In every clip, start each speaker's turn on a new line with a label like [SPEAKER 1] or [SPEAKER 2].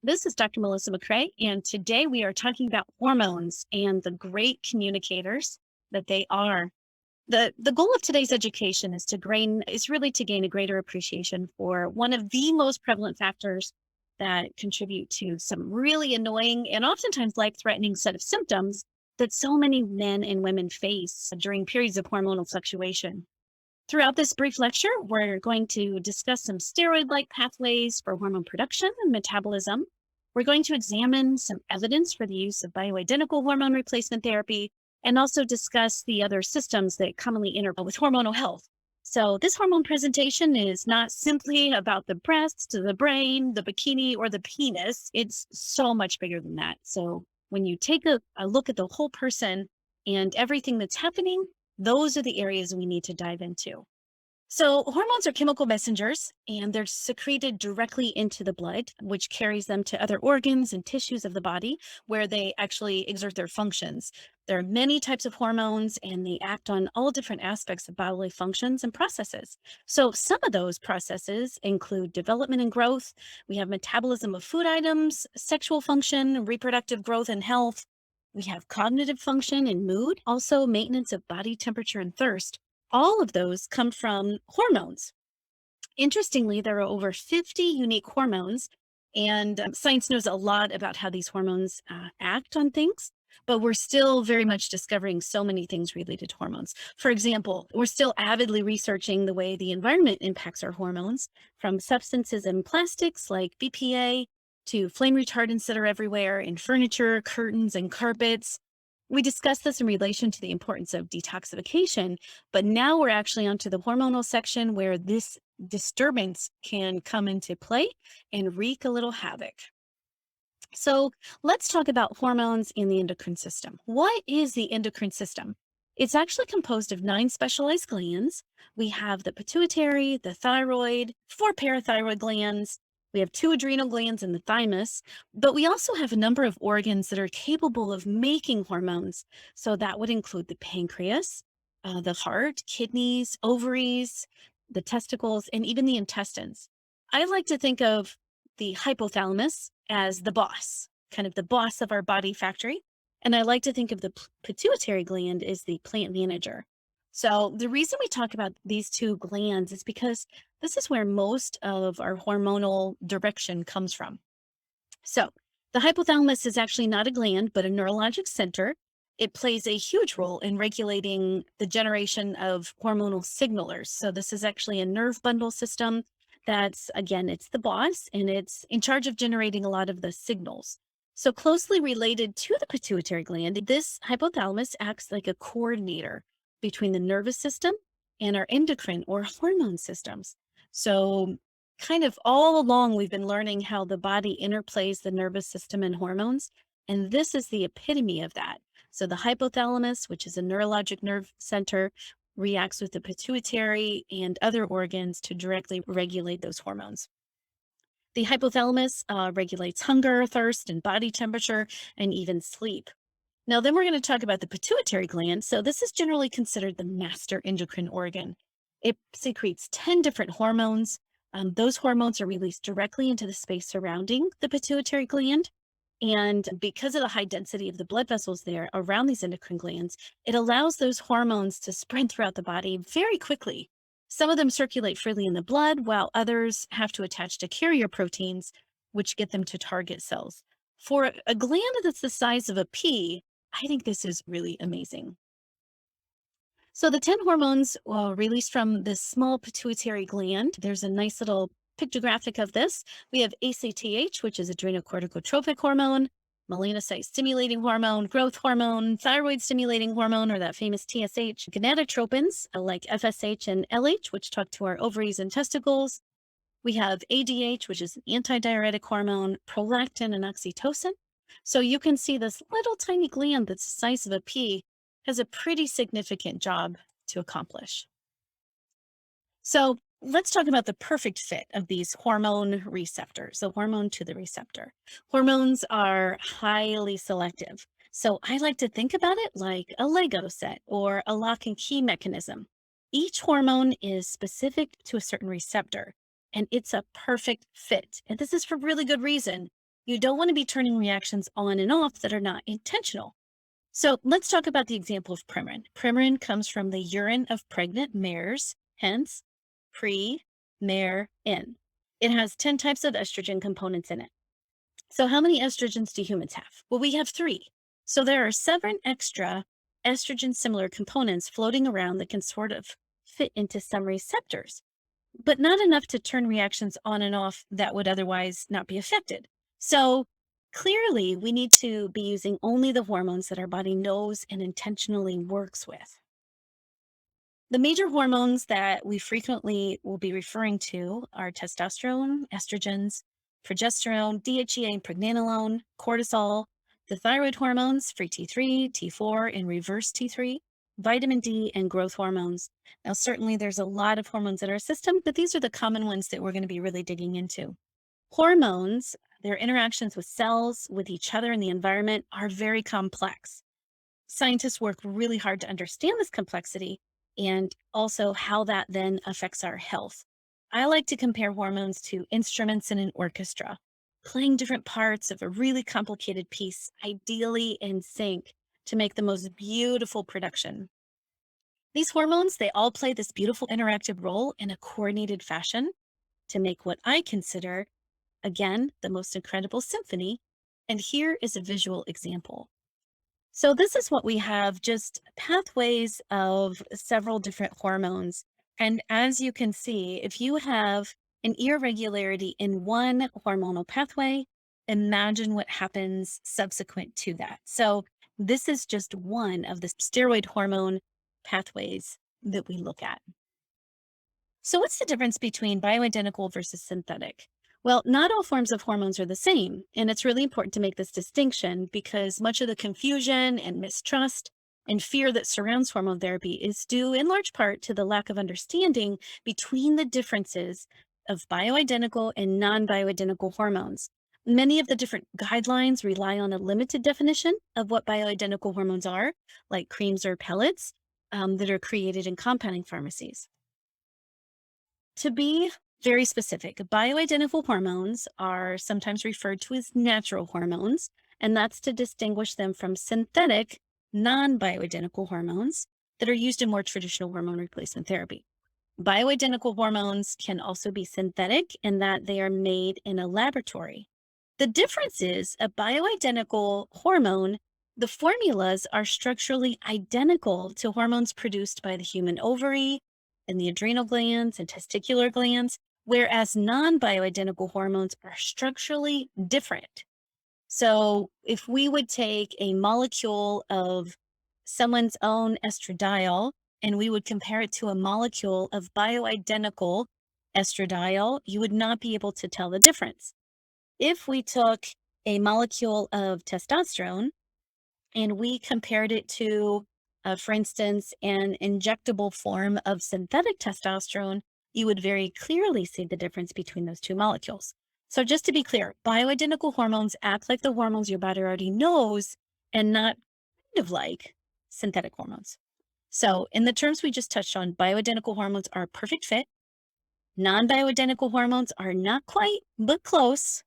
[SPEAKER 1] This is Dr. Melissa McCrae, and today we are talking about hormones and the great communicators that they are. The goal of today's education is really to gain a greater appreciation for one of the most prevalent factors that contribute to some really annoying and oftentimes life-threatening set of symptoms that so many men and women face during periods of hormonal fluctuation. Throughout this brief lecture, we're going to discuss some steroid like pathways for hormone production and metabolism. We're going to examine some evidence for the use of bioidentical hormone replacement therapy and also discuss the other systems that commonly interplay with hormonal health. So, this hormone presentation is not simply about the breasts, the brain, the bikini, or the penis. It's so much bigger than that. So, when you take a look at the whole person and everything that's happening, those are the areas we need to dive into. So, hormones are chemical messengers and they're secreted directly into the blood, which carries them to other organs and tissues of the body where they actually exert their functions. There are many types of hormones and they act on all different aspects of bodily functions and processes. So, some of those processes include development and growth. We have metabolism of food items, sexual function, reproductive growth and health. We have cognitive function and mood, also maintenance of body temperature and thirst. All of those come from hormones. Interestingly, there are over 50 unique hormones, and science knows a lot about how these hormones act on things, but we're still very much discovering so many things related to hormones. For example, we're still avidly researching the way the environment impacts our hormones, from substances in plastics like BPA to flame retardants that are everywhere in furniture, curtains, and carpets. We discussed this in relation to the importance of detoxification, but now we're actually onto the hormonal section where this disturbance can come into play and wreak a little havoc. So let's talk about hormones in the endocrine system. What is the endocrine system? It's actually composed of 9 specialized glands. We have the pituitary, the thyroid, 4 parathyroid glands. We have 2 adrenal glands in the thymus, but we also have a number of organs that are capable of making hormones. So that would include the pancreas, the heart, kidneys, ovaries, the testicles, and even the intestines. I like to think of the hypothalamus as the boss, kind of the boss of our body factory. And I like to think of the pituitary gland as the plant manager. So the reason we talk about these two glands is because this is where most of our hormonal direction comes from. So the hypothalamus is actually not a gland, but a neurologic center. It plays a huge role in regulating the generation of hormonal signalers. So this is actually a nerve bundle system that's, again, it's the boss and it's in charge of generating a lot of the signals. So closely related to the pituitary gland, this hypothalamus acts like a coordinator between the nervous system and our endocrine or hormone systems. So kind of all along, we've been learning how the body interplays the nervous system and hormones. And this is the epitome of that. So the hypothalamus, which is a neurologic nerve center, reacts with the pituitary and other organs to directly regulate those hormones. The hypothalamus regulates hunger, thirst, and body temperature, and even sleep. Now, then we're going to talk about the pituitary gland. So, this is generally considered the master endocrine organ. It secretes 10 different hormones. Those hormones are released directly into the space surrounding the pituitary gland. And because of the high density of the blood vessels there around these endocrine glands, it allows those hormones to spread throughout the body very quickly. Some of them circulate freely in the blood, while others have to attach to carrier proteins, which get them to target cells. For a gland that's the size of a pea, I think this is really amazing. So the 10 hormones released from this small pituitary gland, there's a nice little pictographic of this. We have ACTH, which is adrenocorticotropic hormone, melanocyte stimulating hormone, growth hormone, thyroid stimulating hormone, or that famous TSH, gonadotropins like FSH and LH, which talk to our ovaries and testicles. We have ADH, which is an antidiuretic hormone, prolactin, and oxytocin. So you can see this little tiny gland that's the size of a pea has a pretty significant job to accomplish. So let's talk about the perfect fit of these hormone receptors, the hormone to the receptor. Hormones are highly selective. So I like to think about it like a Lego set or a lock and key mechanism. Each hormone is specific to a certain receptor, and it's a perfect fit. And this is for really good reason. You don't want to be turning reactions on and off that are not intentional. So let's talk about the example of Premarin. Premarin comes from the urine of pregnant mares, hence pre-mare-in. It has 10 types of estrogen components in it. So how many estrogens do humans have? Well, we have 3. So there are 7 extra estrogen similar components floating around that can sort of fit into some receptors, but not enough to turn reactions on and off that would otherwise not be affected. So clearly, we need to be using only the hormones that our body knows and intentionally works with. The major hormones that we frequently will be referring to are testosterone, estrogens, progesterone, DHEA and pregnenolone, cortisol, the thyroid hormones, free T3, T4, and reverse T3, vitamin D, and growth hormones. Now, certainly there's a lot of hormones in our system, but these are the common ones that we're going to be really digging into. Hormones, their interactions with cells, with each other, and the environment are very complex. Scientists work really hard to understand this complexity and also how that then affects our health. I like to compare hormones to instruments in an orchestra, playing different parts of a really complicated piece, ideally in sync to make the most beautiful production. These hormones, they all play this beautiful interactive role in a coordinated fashion to make what I consider, again, the most incredible symphony. And here is a visual example. So this is what we have, just pathways of several different hormones. And as you can see, if you have an irregularity in one hormonal pathway, imagine what happens subsequent to that. So this is just one of the steroid hormone pathways that we look at. So what's the difference between bioidentical versus synthetic? Well, not all forms of hormones are the same, and it's really important to make this distinction because much of the confusion and mistrust and fear that surrounds hormone therapy is due in large part to the lack of understanding between the differences of bioidentical and non-bioidentical hormones. Many of the different guidelines rely on a limited definition of what bioidentical hormones are, like creams or pellets that are created in compounding pharmacies. To be very specific, bioidentical hormones are sometimes referred to as natural hormones, and that's to distinguish them from synthetic, non-bioidentical hormones that are used in more traditional hormone replacement therapy. Bioidentical hormones can also be synthetic in that they are made in a laboratory. The difference is a bioidentical hormone, the formulas are structurally identical to hormones produced by the human ovary and the adrenal glands and testicular glands, whereas non-bioidentical hormones are structurally different. So if we would take a molecule of someone's own estradiol and we would compare it to a molecule of bioidentical estradiol, you would not be able to tell the difference. If we took a molecule of testosterone and we compared it to, for instance, an injectable form of synthetic testosterone, you would very clearly see the difference between those two molecules. So just to be clear, bioidentical hormones act like the hormones your body already knows and not kind of like synthetic hormones. So in the terms we just touched on, bioidentical hormones are a perfect fit. Non-bioidentical hormones are not quite, but close,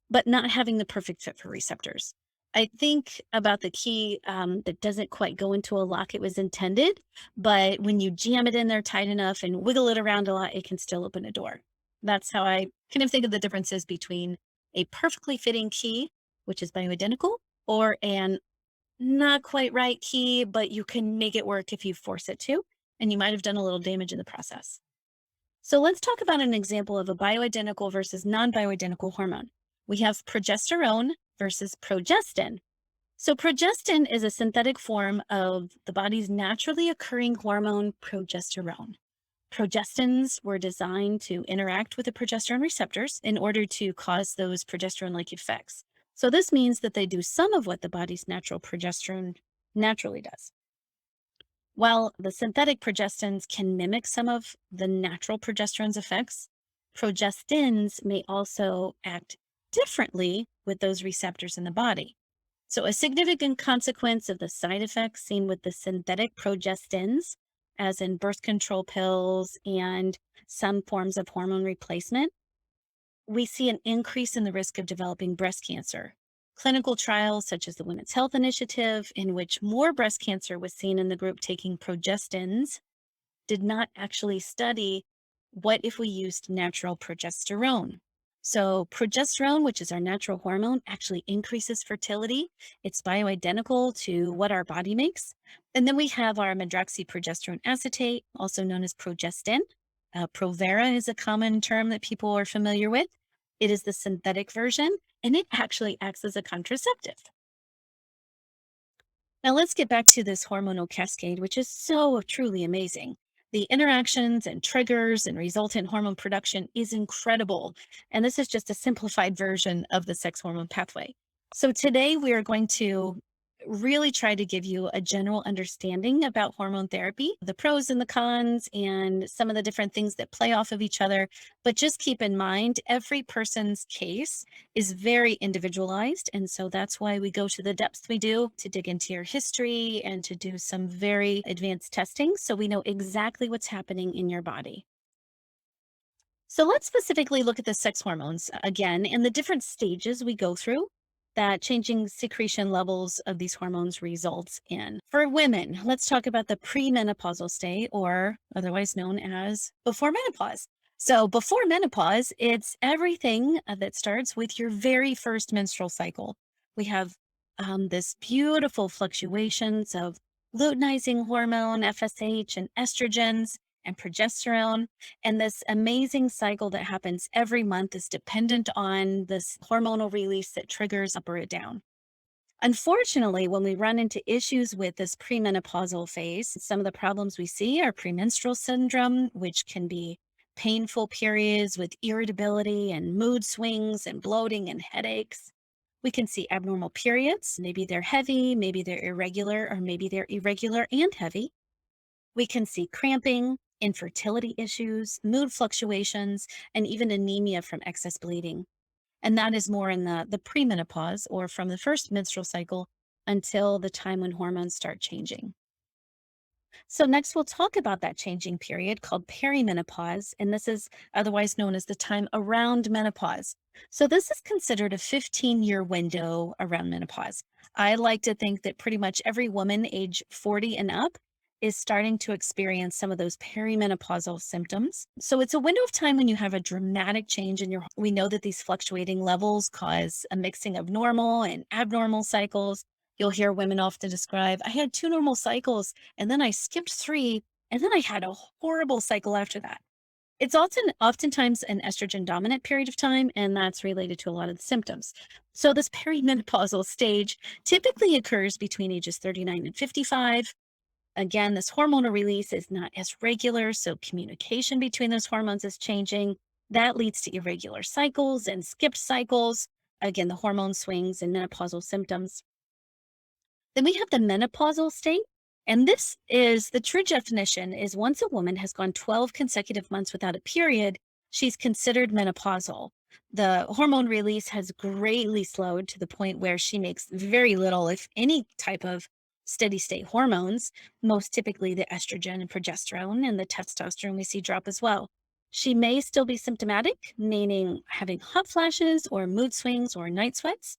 [SPEAKER 1] but not having the perfect fit for receptors. I think about the key that doesn't quite go into a lock it was intended, but when you jam it in there tight enough and wiggle it around a lot, it can still open a door. That's how I kind of think of the differences between a perfectly fitting key, which is bioidentical, or an not quite right key, but you can make it work if you force it to, and you might have done a little damage in the process. So let's talk about an example of a bioidentical versus non-bioidentical hormone. We have progesterone versus progestin. So progestin is a synthetic form of the body's naturally occurring hormone progesterone. Progestins were designed to interact with the progesterone receptors in order to cause those progesterone-like effects. So this means that they do some of what the body's natural progesterone naturally does. While the synthetic progestins can mimic some of the natural progesterone's effects, progestins may also act differently with those receptors in the body. So a significant consequence of the side effects seen with the synthetic progestins, as in birth control pills and some forms of hormone replacement, we see an increase in the risk of developing breast cancer. Clinical trials, such as the Women's Health Initiative, in which more breast cancer was seen in the group taking progestins, did not actually study what if we used natural progesterone. So, progesterone, which is our natural hormone, actually increases fertility. It's bioidentical to what our body makes. And then we have our medroxyprogesterone acetate, also known as progestin. Provera is a common term that people are familiar with. It is the synthetic version, and it actually acts as a contraceptive. Now let's get back to this hormonal cascade, which is so truly amazing. The interactions and triggers and resultant hormone production is incredible. And this is just a simplified version of the sex hormone pathway. So today we are going to really try to give you a general understanding about hormone therapy, the pros and the cons, and some of the different things that play off of each other. But just keep in mind, every person's case is very individualized. And so that's why we go to the depths we do to dig into your history and to do some very advanced testing so we know exactly what's happening in your body. So let's specifically look at the sex hormones again and the different stages we go through that changing secretion levels of these hormones results in. For women, let's talk about the premenopausal state, or otherwise known as before menopause. So before menopause, it's everything that starts with your very first menstrual cycle. We have this beautiful fluctuations of luteinizing hormone, FSH, and estrogens and progesterone. And this amazing cycle that happens every month is dependent on this hormonal release that triggers up or down. Unfortunately, when we run into issues with this premenopausal phase, some of the problems we see are premenstrual syndrome, which can be painful periods with irritability and mood swings and bloating and headaches. We can see abnormal periods. Maybe they're heavy, maybe they're irregular, or maybe they're irregular and heavy. We can see cramping, infertility issues, mood fluctuations, and even anemia from excess bleeding. And that is more in the premenopause, or from the first menstrual cycle until the time when hormones start changing. So next we'll talk about that changing period called perimenopause, and this is otherwise known as the time around menopause. So this is considered a 15-year window around menopause. I like to think that pretty much every woman age 40 and up is starting to experience some of those perimenopausal symptoms. So it's a window of time when you have a dramatic change in your, we know that these fluctuating levels cause a mixing of normal and abnormal cycles. You'll hear women often describe, I had 2 normal cycles and then I skipped 3 and then I had a horrible cycle after that. It's oftentimes an estrogen dominant period of time, and that's related to a lot of the symptoms. So this perimenopausal stage typically occurs between ages 39 and 55. Again, this hormonal release is not as regular, so communication between those hormones is changing. That leads to irregular cycles and skipped cycles. Again, the hormone swings and menopausal symptoms. Then we have the menopausal state. And this is the true definition is once a woman has gone 12 consecutive months without a period, she's considered menopausal. The hormone release has greatly slowed to the point where she makes very little, if any, type of steady state hormones, most typically the estrogen and progesterone, and the testosterone we see drop as well. She may still be symptomatic, meaning having hot flashes or mood swings or night sweats,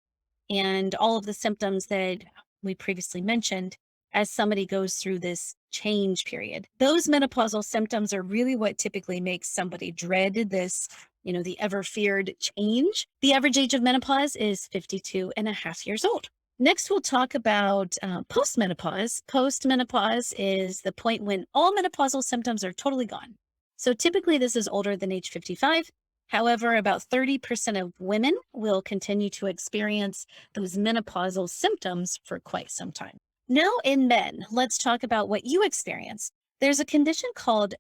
[SPEAKER 1] and all of the symptoms that we previously mentioned as somebody goes through this change period. Those menopausal symptoms are really what typically makes somebody dread this, the ever feared change. The average age of menopause is 52 and a half years old. Next, we'll talk about postmenopause. Postmenopause is the point when all menopausal symptoms are totally gone. So typically this is older than age 55. However, about 30% of women will continue to experience those menopausal symptoms for quite some time. Now in men, let's talk about what you experience. There's a condition called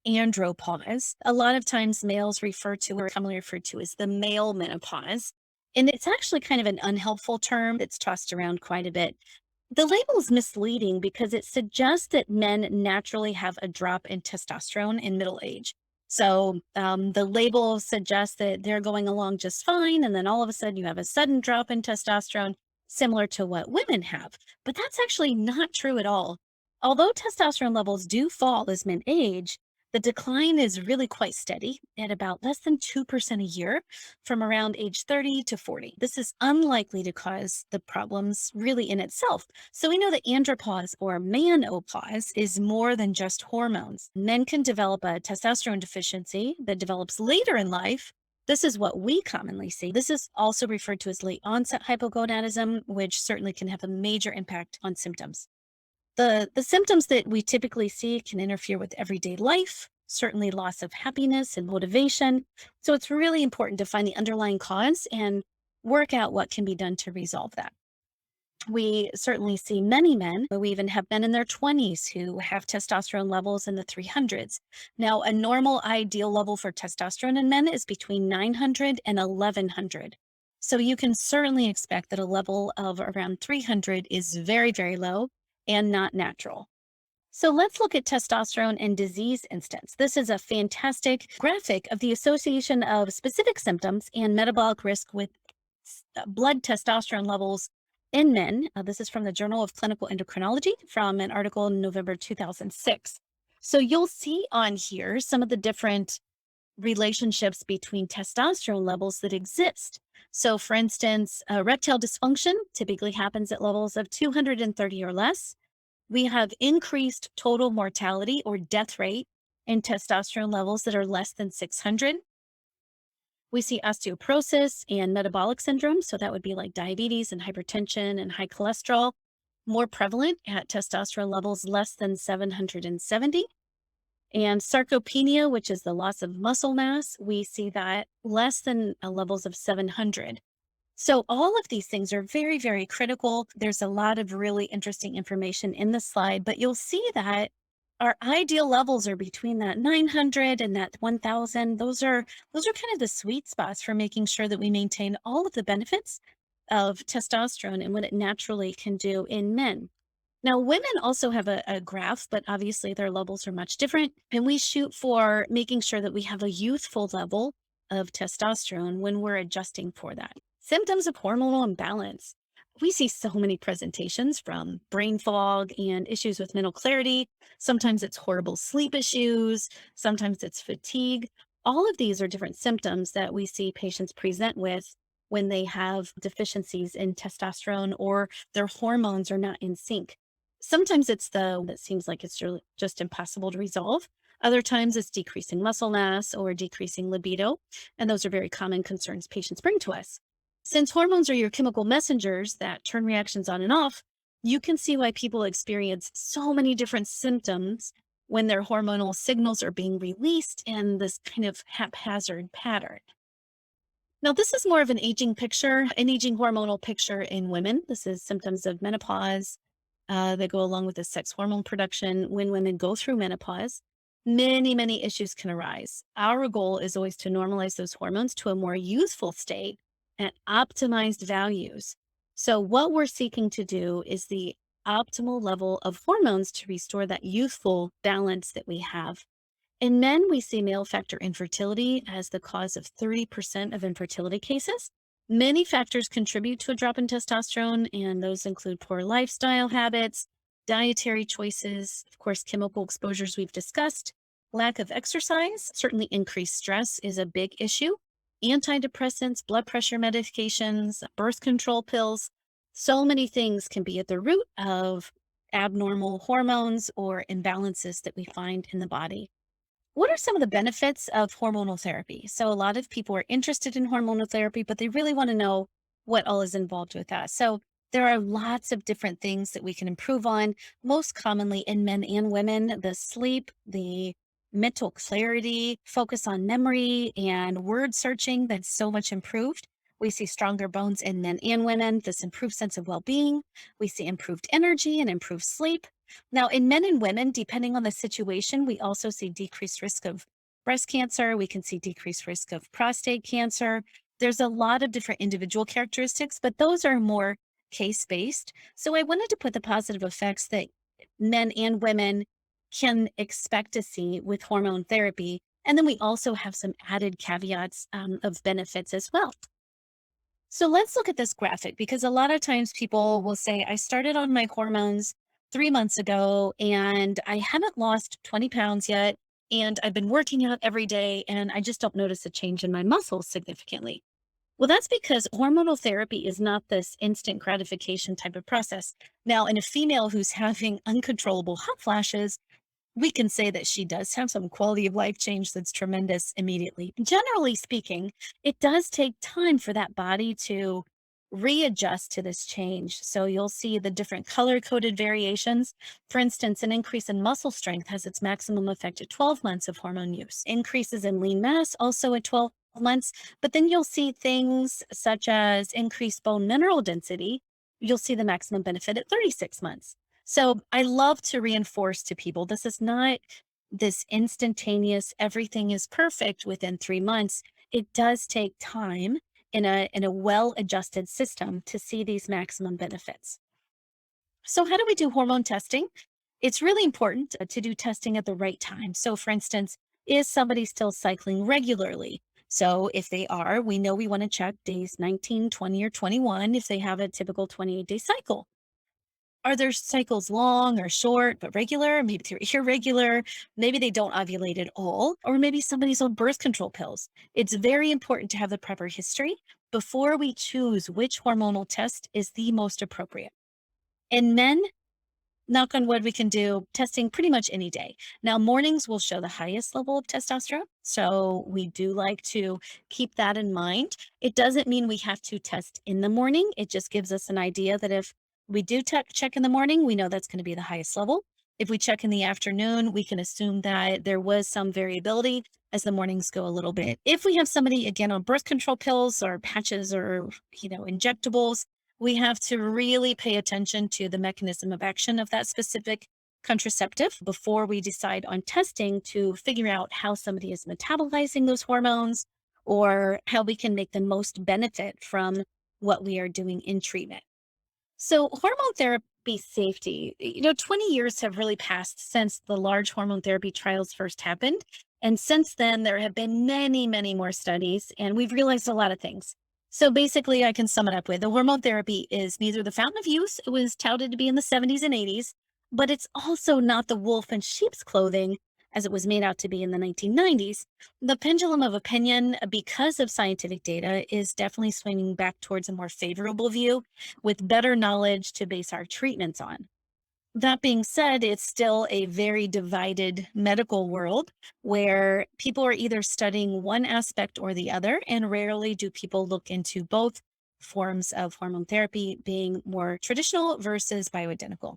[SPEAKER 1] andropause. A lot of times males refer to, or commonly referred to, as the male menopause. And it's actually kind of an unhelpful term that's tossed around quite a bit. The label is misleading because it suggests that men naturally have a drop in testosterone in middle age. So the label suggests that they're going along just fine, and then all of a sudden you have a sudden drop in testosterone, similar to what women have. But that's actually not true at all. Although testosterone levels do fall as men age, The decline is really quite steady at about less than 2% a year from around age 30 to 40. This is unlikely to cause the problems really in itself. So we know that andropause or menopause is more than just hormones. Men can develop a testosterone deficiency that develops later in life. This is what we commonly see. This is also referred to as late onset hypogonadism, which certainly can have a major impact on symptoms. The symptoms that we typically see can interfere with everyday life, certainly loss of happiness and motivation. So it's really important to find the underlying cause and work out what can be done to resolve that. We certainly see many men, but we even have men in their 20s who have testosterone levels in the 300s. Now, a normal ideal level for testosterone in men is between 900 and 1100. So you can certainly expect that a level of around 300 is very, very low and not natural. So let's look at testosterone and disease instance. This is a fantastic graphic of the association of specific symptoms and metabolic risk with blood testosterone levels in men. This is from the Journal of Clinical Endocrinology from an article in November 2006. So you'll see on here some of the different relationships between testosterone levels that exist. So, for instance, erectile dysfunction typically happens at levels of 230 or less. We have increased total mortality or death rate in testosterone levels that are less than 600. We see osteoporosis and metabolic syndrome. So that would be like diabetes and hypertension and high cholesterol, more prevalent at testosterone levels less than 770. And sarcopenia, which is the loss of muscle mass, we see that less than levels of 700. So all of these things are very, very critical. There's a lot of really interesting information in the slide, but you'll see that our ideal levels are between that 900 and that 1000. Those are kind of the sweet spots for making sure that we maintain all of the benefits of testosterone and what it naturally can do in men. Now, women also have a graph, but obviously their levels are much different. And we shoot for making sure that we have a youthful level of testosterone when we're adjusting for that. Symptoms of hormonal imbalance. We see so many presentations from brain fog and issues with mental clarity. Sometimes it's horrible sleep issues. Sometimes it's fatigue. All of these are different symptoms that we see patients present with when they have deficiencies in testosterone or their hormones are not in sync. Sometimes it's that seems like it's just impossible to resolve. Other times it's decreasing muscle mass or decreasing libido. And those are very common concerns patients bring to us. Since hormones are your chemical messengers that turn reactions on and off, you can see why people experience so many different symptoms when their hormonal signals are being released in this kind of haphazard pattern. Now, this is more of an aging picture, an aging hormonal picture in women. This is symptoms of menopause that go along with the sex hormone production when women go through menopause. Many, many issues can arise. Our goal is always to normalize those hormones to a more youthful state at optimized values. So, what we're seeking to do is the optimal level of hormones to restore that youthful balance that we have. In men, we see male factor infertility as the cause of 30% of infertility cases. Many factors contribute to a drop in testosterone, and those include poor lifestyle habits, dietary choices, of course, chemical exposures we've discussed, lack of exercise, certainly increased stress is a big issue, antidepressants, blood pressure medications, birth control pills. So many things can be at the root of abnormal hormones or imbalances that we find in the body. What are some of the benefits of hormonal therapy? So a lot of people are interested in hormonal therapy, but they really want to know what all is involved with that. So there are lots of different things that we can improve on, most commonly in men and women, the sleep, the mental clarity, focus on memory and word searching that's so much improved. We see stronger bones in men and women, this improved sense of well-being. We see improved energy and improved sleep. Now, in men and women, depending on the situation, we also see decreased risk of breast cancer. We can see decreased risk of prostate cancer. There's a lot of different individual characteristics, but those are more case-based. So I wanted to put the positive effects that men and women can expect to see with hormone therapy. And then we also have some added caveats of benefits as well. So let's look at this graphic because a lot of times people will say, I started on my hormones 3 months ago and I haven't lost 20 pounds yet. and I've been working out every day and I just don't notice a change in my muscles significantly. Well, that's because hormonal therapy is not this instant gratification type of process. Now, in a female who's having uncontrollable hot flashes, we can say that she does have some quality of life change that's tremendous immediately. Generally speaking, it does take time for that body to readjust to this change. So you'll see the different color coded variations. For instance, an increase in muscle strength has its maximum effect at 12 months of hormone use. Increases in lean mass also at 12 months. But then you'll see things such as increased bone mineral density. You'll see the maximum benefit at 36 months. So I love to reinforce to people, this is not this instantaneous, everything is perfect within 3 months. It does take time in a well-adjusted system to see these maximum benefits. So how do we do hormone testing? It's really important to do testing at the right time. So for instance, is somebody still cycling regularly? So if they are, we know we want to check days 19, 20, or 21 if they have a typical 28-day cycle. Are their cycles long or short, but regular? Maybe they're irregular. Maybe they don't ovulate at all, or maybe somebody's on birth control pills. It's very important to have the proper history before we choose which hormonal test is the most appropriate. In men, knock on wood, we can do testing pretty much any day. Now, mornings will show the highest level of testosterone. So we do like to keep that in mind. It doesn't mean we have to test in the morning. It just gives us an idea that if we do check in the morning, we know that's going to be the highest level. If we check in the afternoon, we can assume that there was some variability as the mornings go a little bit. If we have somebody again on birth control pills or patches or, injectables, we have to really pay attention to the mechanism of action of that specific contraceptive before we decide on testing to figure out how somebody is metabolizing those hormones or how we can make the most benefit from what we are doing in treatment. So, hormone therapy safety, 20 years have really passed since the large hormone therapy trials first happened. And since then, there have been many, many more studies, and we've realized a lot of things. So, basically, I can sum it up with the hormone therapy is neither the fountain of youth, it was touted to be in the 70s and 80s, but it's also not the wolf in sheep's clothing as it was made out to be in the 1990s. The pendulum of opinion, because of scientific data, is definitely swinging back towards a more favorable view with better knowledge to base our treatments on. That being said, it's still a very divided medical world where people are either studying one aspect or the other, and rarely do people look into both forms of hormone therapy being more traditional versus bioidentical.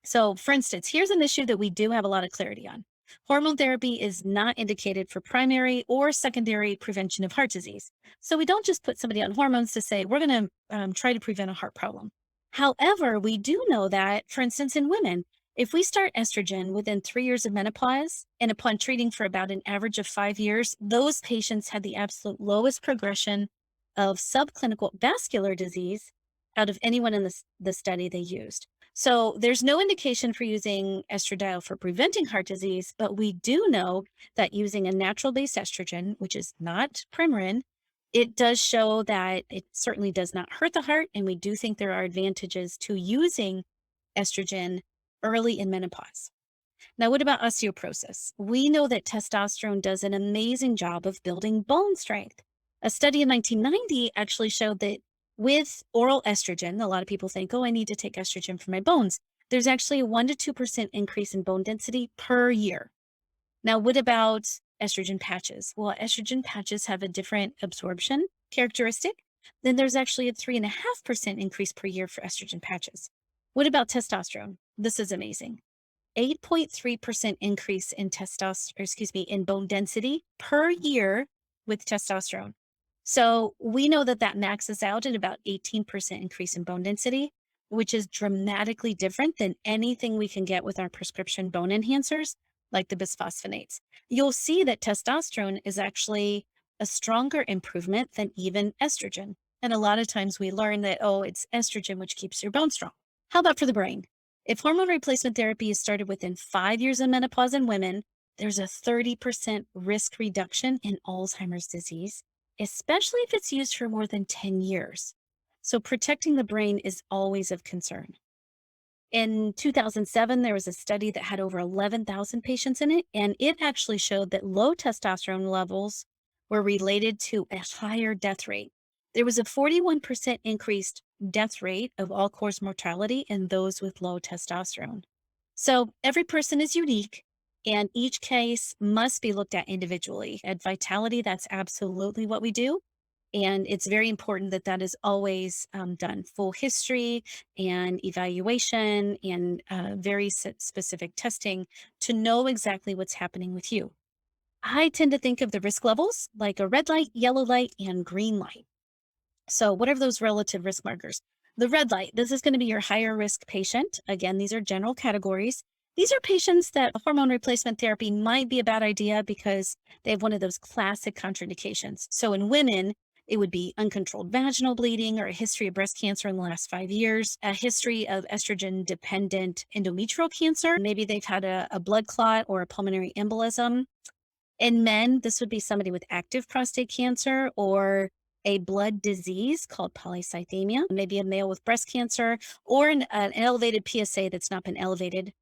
[SPEAKER 1] So, for instance, here's an issue that we do have a lot of clarity on. Hormone therapy is not indicated for primary or secondary prevention of heart disease. So, we don't just put somebody on hormones to say, we're going to try to prevent a heart problem. However, we do know that, for instance, in women, if we start estrogen within 3 years of menopause and upon treating for about an average of 5 years, those patients had the absolute lowest progression of subclinical vascular disease out of anyone in the study they used. So there's no indication for using estradiol for preventing heart disease, but we do know that using a natural based estrogen, which is not Premarin, it does show that it certainly does not hurt the heart. And we do think there are advantages to using estrogen early in menopause. Now, what about osteoporosis? We know that testosterone does an amazing job of building bone strength. A study in 1990 actually showed that with oral estrogen, a lot of people think, oh, I need to take estrogen for my bones. There's actually a 1% to 2% increase in bone density per year. Now, what about estrogen patches? Well, estrogen patches have a different absorption characteristic. Then there's actually a 3.5% increase per year for estrogen patches. What about testosterone? This is amazing. 8.3% increase in in bone density per year with testosterone. So we know that that maxes out at about 18% increase in bone density, which is dramatically different than anything we can get with our prescription bone enhancers, like the bisphosphonates. You'll see that testosterone is actually a stronger improvement than even estrogen. And a lot of times we learn that, oh, it's estrogen which keeps your bone strong. How about for the brain? If hormone replacement therapy is started within 5 years of menopause in women, there's a 30% risk reduction in Alzheimer's disease, especially if it's used for more than 10 years. So protecting the brain is always of concern. In 2007, there was a study that had over 11,000 patients in it, and it actually showed that low testosterone levels were related to a higher death rate. There was a 41% increased death rate of all cause mortality in those with low testosterone. So every person is unique, and each case must be looked at individually. At Vitality, that's absolutely what we do. And it's very important that that is always done. Full history and evaluation and very specific testing to know exactly what's happening with you. I tend to think of the risk levels like a red light, yellow light, and green light. So, what are those relative risk markers? The red light, this is going to be your higher risk patient. Again, these are general categories. These are patients that hormone replacement therapy might be a bad idea because they have one of those classic contraindications. So, in women, it would be uncontrolled vaginal bleeding or a history of breast cancer in the last 5 years, a history of estrogen dependent endometrial cancer. Maybe they've had a blood clot or a pulmonary embolism. In men, this would be somebody with active prostate cancer or a blood disease called polycythemia, maybe a male with breast cancer or an elevated PSA that's not been elevated.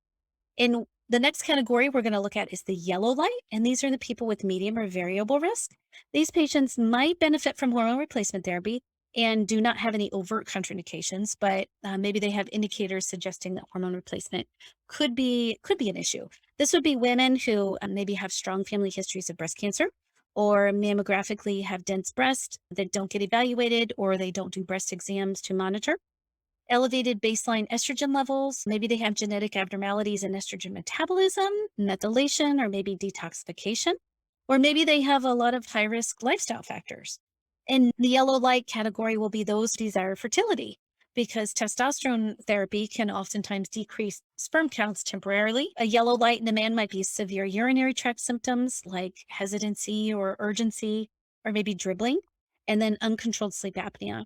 [SPEAKER 1] In the next category we're going to look at is the yellow light, and these are the people with medium or variable risk. These patients might benefit from hormone replacement therapy and do not have any overt contraindications, but maybe they have indicators suggesting that hormone replacement could be an issue. This would be women who maybe have strong family histories of breast cancer or mammographically have dense breasts that don't get evaluated or they don't do breast exams to monitor elevated baseline estrogen levels. Maybe they have genetic abnormalities in estrogen metabolism, methylation, or maybe detoxification. Or maybe they have a lot of high risk lifestyle factors. And the yellow light category will be those who desire fertility because testosterone therapy can oftentimes decrease sperm counts temporarily. A yellow light in a man might be severe urinary tract symptoms like hesitancy or urgency, or maybe dribbling, and then uncontrolled sleep apnea.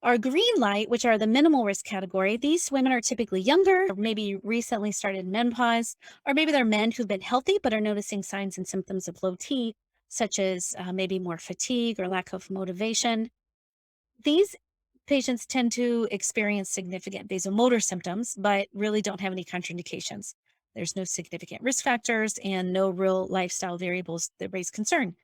[SPEAKER 1] Our green light, which are the minimal risk category, these women are typically younger, or maybe recently started menopause, or maybe they're men who've been healthy but are noticing signs and symptoms of low T, such as maybe more fatigue or lack of motivation. These patients tend to experience significant vasomotor symptoms, but really don't have any contraindications. There's no significant risk factors and no real lifestyle variables that raise concern.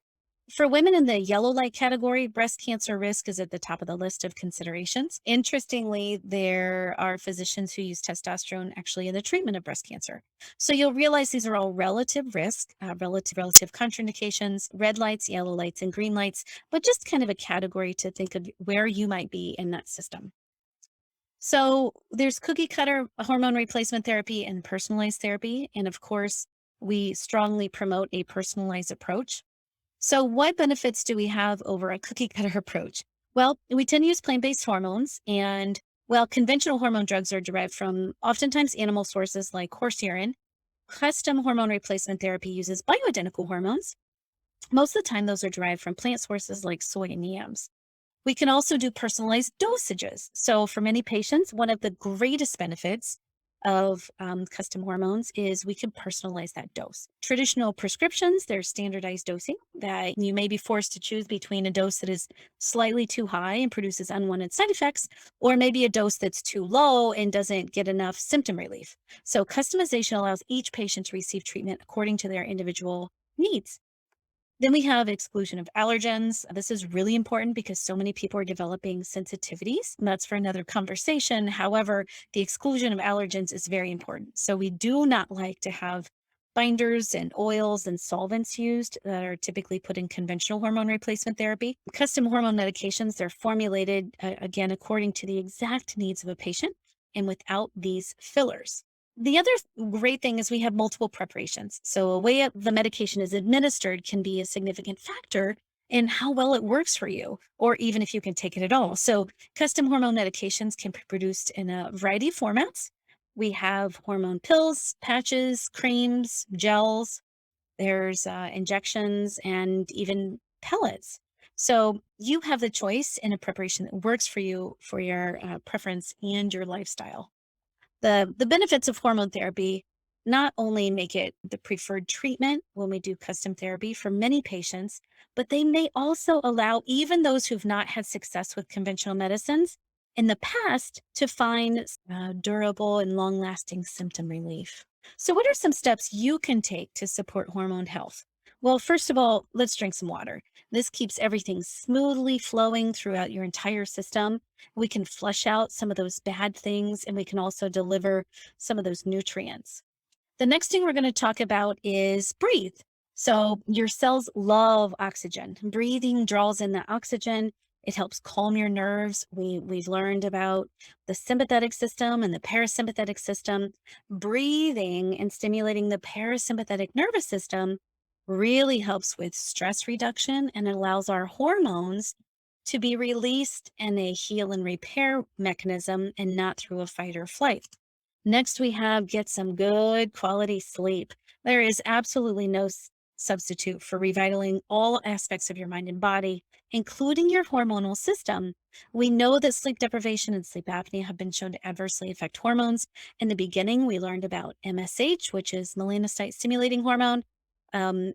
[SPEAKER 1] For women in the yellow light category, breast cancer risk is at the top of the list of considerations. Interestingly, there are physicians who use testosterone actually in the treatment of breast cancer. So you'll realize these are all relative risk, relative contraindications, red lights, yellow lights, and green lights, but just kind of a category to think of where you might be in that system. So there's cookie cutter hormone replacement therapy and personalized therapy. And of course, we strongly promote a personalized approach. So, what benefits do we have over a cookie cutter approach? Well, we tend to use plant based hormones, and well, conventional hormone drugs are derived from oftentimes animal sources like horse urine. Custom hormone replacement therapy uses bioidentical hormones. Most of the time, those are derived from plant sources like soy and yams. We can also do personalized dosages. So, for many patients, one of the greatest benefits of custom hormones is we can personalize that dose. Traditional prescriptions, there's standardized dosing that you may be forced to choose between a dose that is slightly too high and produces unwanted side effects, or maybe a dose that's too low and doesn't get enough symptom relief. So, customization allows each patient to receive treatment according to their individual needs. Then we have exclusion of allergens. This is really important because so many people are developing sensitivities. And that's for another conversation. However, the exclusion of allergens is very important. So we do not like to have binders and oils and solvents used that are typically put in conventional hormone replacement therapy. Custom hormone medications, they're formulated again according to the exact needs of a patient and without these fillers. The other great thing is we have multiple preparations. So a way the medication is administered can be a significant factor in how well it works for you, or even if you can take it at all. So custom hormone medications can be produced in a variety of formats. We have hormone pills, patches, creams, gels. There's injections and even pellets. So you have the choice in a preparation that works for you for your preference and your lifestyle. The benefits of hormone therapy not only make it the preferred treatment when we do custom therapy for many patients, but they may also allow even those who've not had success with conventional medicines in the past to find durable and long lasting symptom relief. So, what are some steps you can take to support hormone health? Well, first of all, let's drink some water. This keeps everything smoothly flowing throughout your entire system. We can flush out some of those bad things and we can also deliver some of those nutrients. The next thing we're going to talk about is breathe. So, your cells love oxygen. Breathing draws in the oxygen. It helps calm your nerves. We've learned about the sympathetic system and the parasympathetic system. Breathing and stimulating the parasympathetic nervous system really helps with stress reduction and it allows our hormones to be released in a heal and repair mechanism and not through a fight or flight. Next, we have get some good quality sleep. There is absolutely no substitute for revitalizing all aspects of your mind and body, including your hormonal system. We know that sleep deprivation and sleep apnea have been shown to adversely affect hormones. In the beginning, we learned about MSH, which is melanocyte stimulating hormone. Um,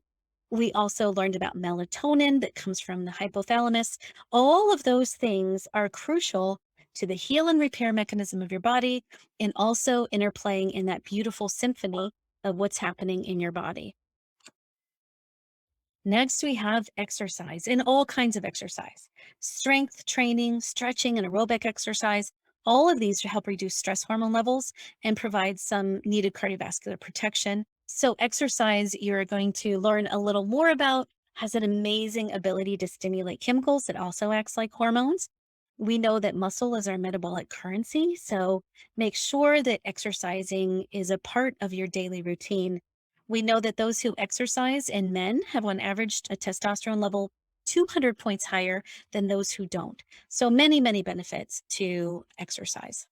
[SPEAKER 1] we also learned about melatonin that comes from the hypothalamus. All of those things are crucial to the heal and repair mechanism of your body and also interplaying in that beautiful symphony of what's happening in your body. Next, we have exercise and all kinds of exercise, strength training, stretching, and aerobic exercise. All of these help reduce stress hormone levels and provide some needed cardiovascular protection. So, exercise, you're going to learn a little more about, has an amazing ability to stimulate chemicals that also acts like hormones. We know that muscle is our metabolic currency. So, make sure that exercising is a part of your daily routine. We know that those who exercise in men have on average a testosterone level 200 points higher than those who don't. So many, many benefits to exercise.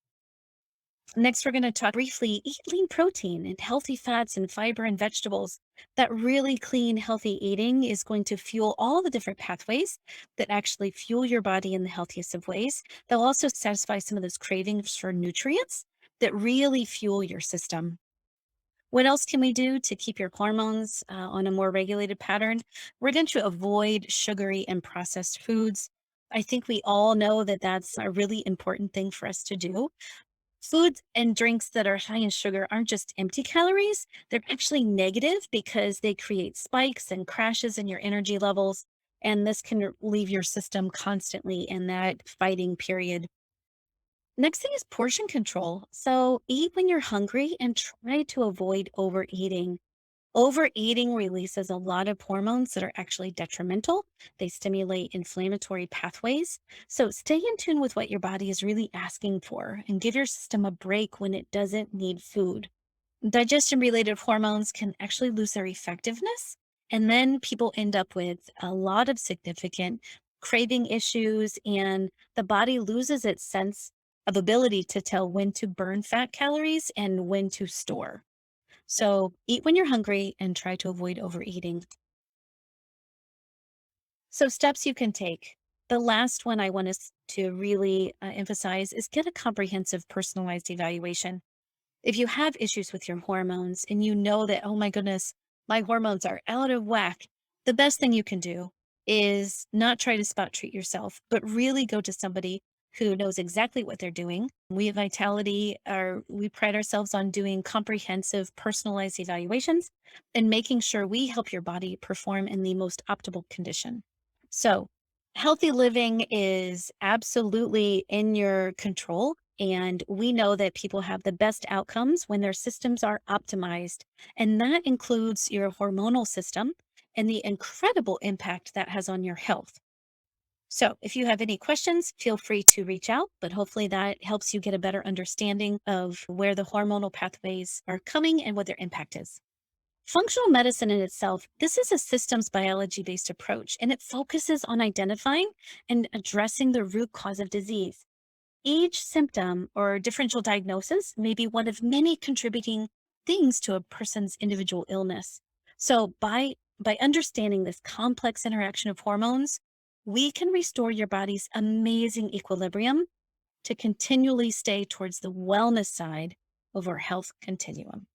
[SPEAKER 1] Next, we're going to talk briefly eat lean protein and healthy fats and fiber and vegetables. That really clean, healthy eating is going to fuel all the different pathways that actually fuel your body in the healthiest of ways. They'll also satisfy some of those cravings for nutrients that really fuel your system. What else can we do to keep your hormones on a more regulated pattern? We're going to avoid sugary and processed foods. I think we all know that that's a really important thing for us to do. Foods and drinks that are high in sugar aren't just empty calories, they're actually negative because they create spikes and crashes in your energy levels. And this can leave your system constantly in that fighting period. Next thing is portion control. So eat when you're hungry and try to avoid overeating. Overeating releases a lot of hormones that are actually detrimental. They stimulate inflammatory pathways. So stay in tune with what your body is really asking for and give your system a break when it doesn't need food. Digestion related hormones can actually lose their effectiveness. And then people end up with a lot of significant craving issues, and the body loses its sense of ability to tell when to burn fat calories and when to store. So eat when you're hungry and try to avoid overeating. So, steps you can take. The last one I want us to really emphasize is get a comprehensive personalized evaluation. If you have issues with your hormones and you know that, oh my goodness, my hormones are out of whack, the best thing you can do is not try to spot treat yourself, but really go to somebody who knows exactly what they're doing. We at Vitality we pride ourselves on doing comprehensive personalized evaluations and making sure we help your body perform in the most optimal condition. So, healthy living is absolutely in your control. And we know that people have the best outcomes when their systems are optimized. And that includes your hormonal system and the incredible impact that has on your health. So, if you have any questions, feel free to reach out, but hopefully that helps you get a better understanding of where the hormonal pathways are coming and what their impact is. Functional medicine in itself, this is a systems biology based approach, and it focuses on identifying and addressing the root cause of disease. Each symptom or differential diagnosis may be one of many contributing things to a person's individual illness. So by understanding this complex interaction of hormones, we can restore your body's amazing equilibrium to continually stay towards the wellness side of our health continuum.